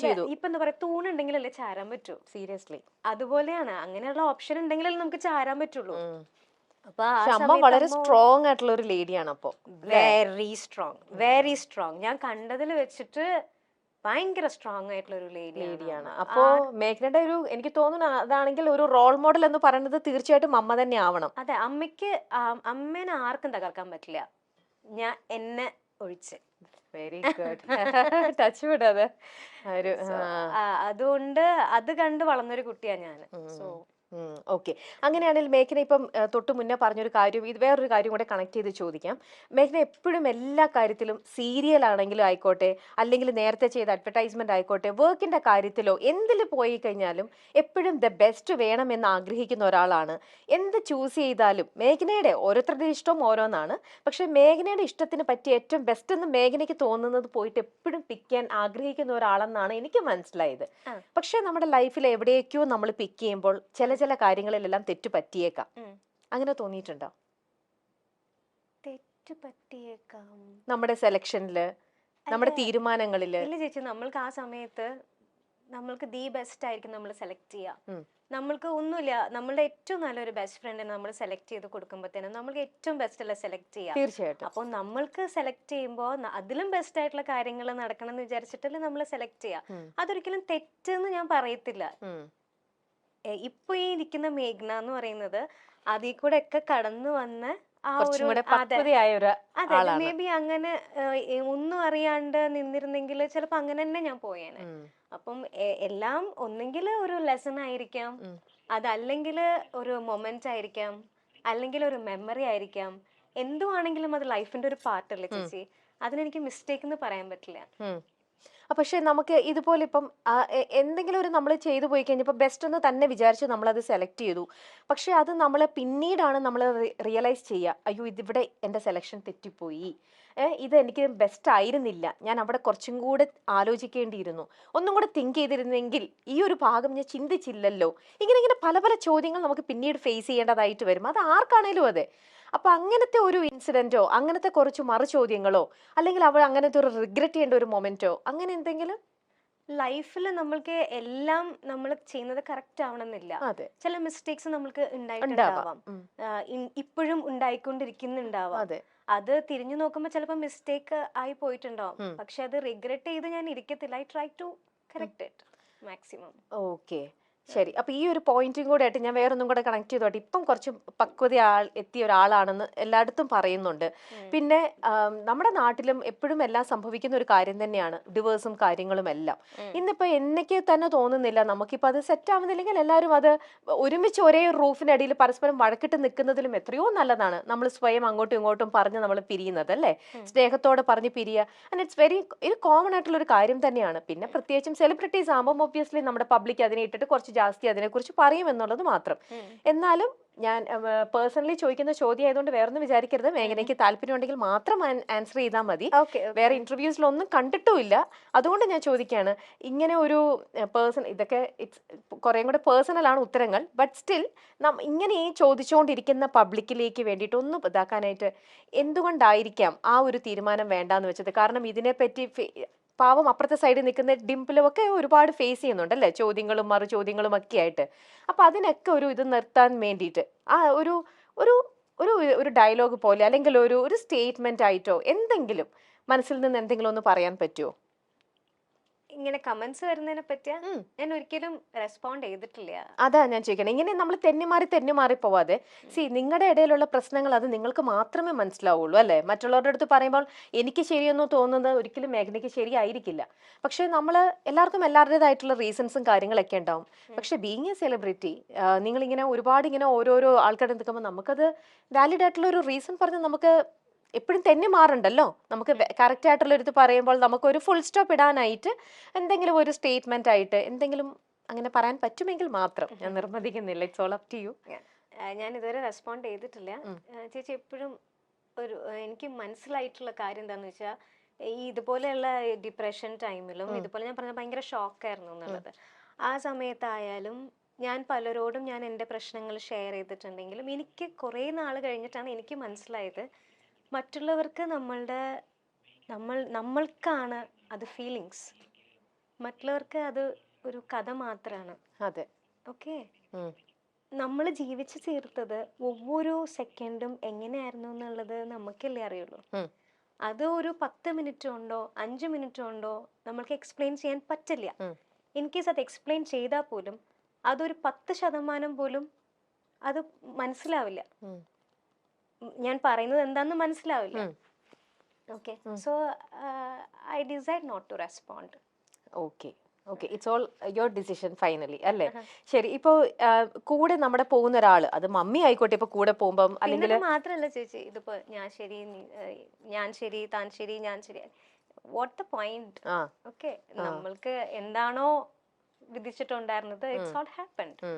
Connect ചെയ്തു. ഇപ്പൊ എന്താ പറയാ, തൂണുണ്ടെങ്കിലല്ലേ ചാരാൻ പറ്റൂ. സീരിയസ്ലി. അതുപോലെയാണ്, അങ്ങനെയുള്ള ഓപ്ഷൻ ഉണ്ടെങ്കിലല്ലേ നമുക്ക് ചാരാൻ പറ്റുള്ളൂ. അപ്പൊ ആ പക്ഷെ അമ്മ സമയത്ത് വളരെ സ്ട്രോങ് ആയിട്ടുള്ള ഒരു ലേഡിയാണ്. അപ്പൊ വെരി സ്ട്രോങ്, വെരി സ്ട്രോങ്. ഞാൻ കണ്ടതിൽ വെച്ചിട്ട് ഭയങ്കര സ്ട്രോങ് ആയിട്ടുള്ള ഒരു ലേഡിയാണ്. അപ്പോ മേഘ്നയുടെ ഒരു, എനിക്ക് തോന്നുന്നു അതാണെങ്കിൽ ഒരു റോൾ മോഡൽ എന്ന് പറയുന്നത് തീർച്ചയായിട്ടും അമ്മ തന്നെ ആവണം. അതെ, അമ്മേനെ ആർക്കും തകർക്കാൻ പറ്റില്ല, ഞാൻ എന്നെ ഒഴിച്ച്. Very good. ടച്ച് വിടാതെ അതുകൊണ്ട് അത് കണ്ട് വളർന്നൊരു കുട്ടിയാ ഞാൻ. So okay. അങ്ങനെയാണെങ്കിൽ മേഘന ഇപ്പം തൊട്ട് മുന്നേ പറഞ്ഞൊരു കാര്യം, ഇത് വേറൊരു കാര്യം കൂടെ കണക്ട് ചെയ്ത് ചോദിക്കാം. മേഘന എപ്പോഴും എല്ലാ കാര്യത്തിലും, സീരിയൽ ആണെങ്കിലും ആയിക്കോട്ടെ, അല്ലെങ്കിൽ നേരത്തെ ചെയ്ത അഡ്വർടൈസ്മെന്റ് ആയിക്കോട്ടെ, വർക്കിന്റെ കാര്യത്തിലോ എന്തിൽ പോയി കഴിഞ്ഞാലും എപ്പോഴും ദ ബെസ്റ്റ് വേണമെന്ന് ആഗ്രഹിക്കുന്ന ഒരാളാണ്. എന്ത് ചൂസ് ചെയ്താലും മേഘനയുടെ, ഓരോരുത്തരുടെ ഇഷ്ടം ഓരോന്നാണ്, പക്ഷെ മേഘനയുടെ ഇഷ്ടത്തിന് പറ്റിയ ഏറ്റവും ബെസ്റ്റ് എന്ന് മേഘനയ്ക്ക് തോന്നുന്നത് പോയിട്ട് എപ്പോഴും പിക്ക് ചെയ്യാൻ ആഗ്രഹിക്കുന്ന ഒരാളെന്നാണ് എനിക്ക് മനസ്സിലായത്. പക്ഷെ നമ്മുടെ ലൈഫിൽ എവിടേക്കോ നമ്മൾ പിക്ക് ചെയ്യുമ്പോൾ ചില കാര്യങ്ങളിലെല്ലാം തെറ്റ് പറ്റിയേക്കാം. അങ്ങനെ തോന്നിയിട്ടുണ്ടോ? തെറ്റ് പറ്റിയേക്കാം നമ്മുടെ സെലക്ഷനില്, നമ്മുടെ തീരുമാനങ്ങളില്? ഇല്ല ചേച്ചി, നമ്മൾക്ക് ആ സമയത്ത് നമ്മൾക്ക് ദി ബെസ്റ്റ് ആയിരിക്കും നമ്മൾ സെലക്ട് ചെയ്യുക. നമ്മൾക്ക് ഒന്നുമില്ല, നമ്മളുടെ ഏറ്റവും നല്ലൊരു ബെസ്റ്റ് ഫ്രണ്ടിനെ നമ്മൾ സെലക്ട് ചെയ്ത് കൊടുക്കുമ്പോഴത്തേനും നമ്മൾക്ക് ഏറ്റവും ബെസ്റ്റ് അല്ല സെലക്ട് ചെയ്യാം. തീർച്ചയായിട്ടും. അപ്പോൾ നമ്മൾക്ക് സെലക്ട് ചെയ്യുമ്പോൾ അതിലും ബെസ്റ്റ് ആയിട്ടുള്ള കാര്യങ്ങൾ നടക്കണം എന്ന് വിചാരിച്ചിട്ടല്ലേ നമ്മൾ സെലക്ട് ചെയ്യാം. അതൊരിക്കലും തെറ്റെന്ന് ഞാൻ പറയത്തില്ല. ഇപ്പൊ ഈ ഇരിക്കുന്ന മേഘ്ന എന്ന് പറയുന്നത് അതിൽ കൂടെ ഒക്കെ കടന്നു വന്ന ആ ഒരു, അതെ, മേ ബി അങ്ങനെ ഒന്നും അറിയാണ്ട് നിന്നിരുന്നെങ്കിൽ ചിലപ്പോ അങ്ങനെ തന്നെ ഞാൻ പോയേനെ. അപ്പം എല്ലാം ഒന്നെങ്കിൽ ഒരു ലെസൺ ആയിരിക്കാം, അതല്ലെങ്കിൽ ഒരു മൊമെന്റ് ആയിരിക്കാം, അല്ലെങ്കിൽ ഒരു മെമ്മറി ആയിരിക്കാം. എന്തുവാണെങ്കിലും അത് ലൈഫിന്റെ ഒരു പാർട്ടല്ലേ ചേച്ചി, അതിനെനിക്ക് മിസ്റ്റേക്ക് എന്ന് പറയാൻ പറ്റില്ല. പക്ഷെ നമുക്ക് ഇതുപോലെ ഇപ്പം എന്തെങ്കിലും ഒരു നമ്മൾ ചെയ്തു പോയി കഴിഞ്ഞപ്പോൾ ബെസ്റ്റ് എന്ന് തന്നെ വിചാരിച്ച് നമ്മളത് സെലക്ട് ചെയ്തു, പക്ഷെ അത് നമ്മൾ പിന്നീടാണ് നമ്മൾ റിയലൈസ് ചെയ്യുക, അയ്യോ ഇതിവിടെ എൻ്റെ സെലക്ഷൻ തെറ്റിപ്പോയി, ഇത് എനിക്ക് ബെസ്റ്റ് ആയിരുന്നില്ല, ഞാൻ അവിടെ കുറച്ചും കൂടെ ആലോചിക്കേണ്ടിയിരുന്നു, ഒന്നും കൂടെ തിങ്ക് ചെയ്തിരുന്നെങ്കിൽ, ഈ ഒരു ഭാഗം ഞാൻ ചിന്തിച്ചില്ലല്ലോ, ഇങ്ങനെ പല പല ചോദ്യങ്ങൾ നമുക്ക് പിന്നീട് ഫേസ് ചെയ്യേണ്ടതായിട്ട് വരും. അത് ആർക്കാണേലും അതെ. അപ്പൊ അങ്ങനത്തെ ഒരു ഇൻസിഡന്റോ, അങ്ങനത്തെ കുറച്ച് മറു ചോദ്യങ്ങളോ, അല്ലെങ്കിൽ അവൾ അങ്ങനത്തെ ഒരു റിഗ്രറ്റ് ചെയ്യേണ്ട ഒരു മൊമെന്റോ, അങ്ങനെ എന്തെങ്കിലും? ലൈഫിൽ നമ്മൾക്ക് എല്ലാം നമ്മൾ ചെയ്യുന്നത് കറക്റ്റ് ആവണമെന്നില്ല. ചില മിസ്റ്റേക്സ് നമ്മൾക്ക് ഉണ്ടായിട്ടുണ്ടാവാം, ഇപ്പോഴും ഉണ്ടായിക്കൊണ്ടിരിക്കുന്നുണ്ടാവാം. അത് തിരിഞ്ഞു നോക്കുമ്പോൾ ചിലപ്പോൾ മിസ്റ്റേക്ക് ആയി പോയിട്ടുണ്ടാവും, പക്ഷെ അത് റിഗ്രറ്റ് ചെയ്ത് ഞാൻ ഇരിക്കത്തില്ല. I try to correct it maximum. Okay, ശരി. അപ്പൊ ഈ ഒരു പോയിന്റും കൂടെ ആയിട്ട് ഞാൻ വേറൊന്നും കൂടെ കണക്ട് ചെയ്തോട്ടെ. ഇപ്പം കുറച്ച് പക്വത എത്തിയ ഒരാളാണെന്ന് എല്ലായിടത്തും പറയുന്നുണ്ട്. പിന്നെ നമ്മുടെ നാട്ടിലും എപ്പോഴും എല്ലാം സംഭവിക്കുന്ന ഒരു കാര്യം തന്നെയാണ് ഡിവേഴ്സും കാര്യങ്ങളും എല്ലാം. ഇന്നിപ്പോ എനിക്ക് തന്നെ തോന്നുന്നില്ല നമുക്കിപ്പോ അത് സെറ്റ് ആവുന്നില്ലെങ്കിൽ എല്ലാവരും അത് ഒരുമിച്ച് ഒരേ റൂഫിനടിയിൽ പരസ്പരം വഴക്കിട്ട് നിൽക്കുന്നതിലും എത്രയോ നല്ലതാണ് നമ്മൾ സ്വയം അങ്ങോട്ടും ഇങ്ങോട്ടും പറഞ്ഞ് നമ്മൾ പിരിയുന്നത്, അല്ലേ? സ്നേഹത്തോടെ പറഞ്ഞ് പിരിയുക. ആൻഡ് ഇറ്റ്സ് വെരി കോമൺ ആയിട്ടുള്ള ഒരു കാര്യം തന്നെയാണ്. പിന്നെ പ്രത്യേകിച്ചും സെലിബ്രിറ്റീസ് ആകുമ്പോൾ ഒബ്വിയസ്ലി നമ്മുടെ പബ്ലിക് അതിനെ ഇട്ടിട്ട് കുറച്ച് ജാസ്തി അതിനെക്കുറിച്ച് പറയും എന്നുള്ളത് മാത്രം. എന്നാലും ഞാൻ പേഴ്സണലി ചോദിക്കുന്ന ചോദ്യം ആയതുകൊണ്ട് വേറൊന്നും വിചാരിക്കരുത്. മേഘനയ്ക്ക് താല്പര്യം ഉണ്ടെങ്കിൽ മാത്രം ആൻസർ ചെയ്താൽ മതി. വേറെ ഇന്റർവ്യൂസിലൊന്നും കണ്ടിട്ടുമില്ല, അതുകൊണ്ട് ഞാൻ ചോദിക്കുകയാണ്. ഇങ്ങനെ ഒരു പേഴ്സൺ, ഇതൊക്കെ കുറേ കൂടെ പേഴ്സണൽ ആണ് ഉത്തരങ്ങൾ, ബട്ട് സ്റ്റിൽ ഇങ്ങനെ ഈ ചോദിച്ചുകൊണ്ടിരിക്കുന്ന പബ്ലിക്കിലേക്ക് വേണ്ടിയിട്ട് ഒന്ന് ഇതാക്കാനായിട്ട് എന്തുകൊണ്ടായിരിക്കാം ആ ഒരു തീരുമാനം വേണ്ടാന്ന് വെച്ചത്? കാരണം ഇതിനെപ്പറ്റി പാവം അപ്പുറത്തെ സൈഡിൽ നിൽക്കുന്ന ഡിംപിളും ഒക്കെ ഒരുപാട് ഫേസ് ചെയ്യുന്നുണ്ടല്ലേ, ചോദ്യങ്ങളും മറു ചോദ്യങ്ങളും ഒക്കെ ആയിട്ട്. അപ്പൊ അതിനൊക്കെ ഒരു ഇത് നിർത്താൻ വേണ്ടിയിട്ട് ആ ഒരു ഒരു ഒരു ഒരു ഡയലോഗ് പോലെ, അല്ലെങ്കിൽ ഒരു സ്റ്റേറ്റ്മെന്റ് ആയിട്ടോ എന്തെങ്കിലും മനസ്സിൽ നിന്ന് എന്തെങ്കിലും ഒന്ന് പറയാൻ പറ്റുമോ? ഇങ്ങനെ കമന്റ്സ് വരുന്നതിനെ പറ്റിയാ ഞാൻ ഒരിക്കലും റെസ്പോണ്ട് ചെയ്തിട്ടില്ല. അതാ ഞാൻ ചോദിക്കണം. ഇങ്ങനെ നമ്മൾ തെന്നിമാറി പോവാതെ, നിങ്ങളുടെ ഇടയിലുള്ള പ്രശ്നങ്ങൾ അത് നിങ്ങൾക്ക് മാത്രമേ മനസ്സിലാവുള്ളൂ, അല്ലെ? മറ്റുള്ളവരുടെ അടുത്ത് പറയുമ്പോൾ എനിക്ക് ശരിയെന്നോ തോന്നുന്നത് ഒരിക്കലും മേഘനയ്ക്ക് ശരിയായിരിക്കില്ല. പക്ഷെ നമ്മൾ എല്ലാവർക്കും എല്ലാവരുടേതായിട്ടുള്ള റീസൺസും കാര്യങ്ങളൊക്കെ ഉണ്ടാവും. പക്ഷെ ബീങ് എ സെലിബ്രിറ്റി, നിങ്ങൾ ഇങ്ങനെ ഒരുപാട് ഇങ്ങനെ ഓരോരോ ആൾക്കാരുടെ നിൽക്കുമ്പോൾ നമുക്കത് വാലിഡ് ആയിട്ടുള്ള ഒരു റീസൺ പറഞ്ഞ് നമുക്ക് എപ്പോഴും തെന്നി മാറുണ്ടല്ലോ. നമുക്ക് കറക്റ്റ് ആയിട്ടുള്ള ഒരു ഇത് പറയുമ്പോൾ നമുക്ക് ഒരു ഫുൾ സ്റ്റോപ്പ് ഇടാനായിട്ട് എന്തെങ്കിലും ഒരു സ്റ്റേറ്റ്മെന്റ് ആയിട്ട് എന്തെങ്കിലും അങ്ങനെ പറയാൻ പറ്റുമെങ്കിൽ മാത്രം. ഞാൻ നിർബന്ധിക്കുന്നില്ല, it's all up to you. ഞാൻ ഇതുവരെ റെസ്പോണ്ട് ചെയ്തിട്ടില്ല ചേച്ചി. എപ്പോഴും ഒരു എനിക്ക് മനസ്സിലായിട്ടുള്ള കാര്യം എന്താന്ന് വെച്ചാൽ, ഈ ഇതുപോലെയുള്ള ഡിപ്രഷൻ ടൈമിലും ഇതുപോലെ ഞാൻ പറഞ്ഞ ഭയങ്കര ഷോക്കായിരുന്നു എന്നുള്ളത്. ആ സമയത്തായാലും ഞാൻ പലരോടും ഞാൻ എൻ്റെ പ്രശ്നങ്ങൾ ഷെയർ ചെയ്തിട്ടുണ്ടെങ്കിലും എനിക്ക് കുറേ നാൾ കഴിഞ്ഞിട്ടാണ് എനിക്ക് മനസ്സിലായത്, മറ്റുള്ളവർക്ക് നമ്മൾക്കാണ് അത് ഫീലിങ്സ്. മറ്റുള്ളവർക്ക് അത് ഒരു കഥ മാത്രമാണ്. അതെ. ഓക്കെ, ഉം. നമ്മൾ ജീവിച്ചു തീർത്തത് ഒவ்வொരു സെക്കൻഡും എങ്ങനെയായിരുന്നു എന്നുള്ളത് നമുക്കല്ലേ അറിയുള്ളൂ. ഉം. അത് ഒരു 10 മിനിറ്റ് കൊണ്ടോ 5 മിനിറ്റ് കൊണ്ടോ നമ്മൾക്ക് എക്സ്പ്ലെയിൻ ചെയ്യാൻ പറ്റില്ല. ഉം. ഇൻ കേസ് അത് എക്സ്പ്ലെയിൻ ചെയ്താൽ പോലും അതൊരു 10% പോലും അത് മനസ്സിലാവില്ല. ഉം. ഞാൻ പറയുന്നത് എന്താന്ന് മനസ്സിലാവില്ല. ഉം. Okay, so I decide not to respond. Okay okay, it's all your decision finally അല്ലേ? ശരി, ഇപ്പോൾ കൂടെ നമ്മുടെ പോകുന്ന ഒരാൾ, അത് മമ്മി ആയിക്കോട്ടെ, ഇപ്പൊ കൂടെ പോകുമ്പം അല്ലെങ്കിൽ പിന്നെ മാത്രല്ല ചേച്ചി, ഇതിപ്പോ ഞാൻ ശരി, ഞാൻ ശരി, താൻ ശരി, ഞാൻ ശരി, വാട്ട് ദ പോയിന്റ്? ആ ഓക്കെ, നമ്മൾക്ക് എന്താണോ വിധിച്ചിട്ടുണ്ടായിരുന്നത്, ഇറ്റ്സ് ഓൾ ഹാപ്പൻഡ്.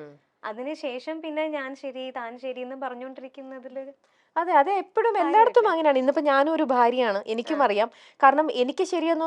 അതിനുശേഷം പിന്നെ ഞാൻ ശരി, താൻ ശരി എന്ന് പറഞ്ഞുകൊണ്ടിരിക്കുന്നതില് അതെ അതെ, എപ്പോഴും എല്ലായിടത്തും അങ്ങനെയാണ്. ഇന്നിപ്പോ ഞാനും ഒരു ഭാര്യയാണ്, എനിക്കും അറിയാം. കാരണം എനിക്ക് ശരിയെന്ന്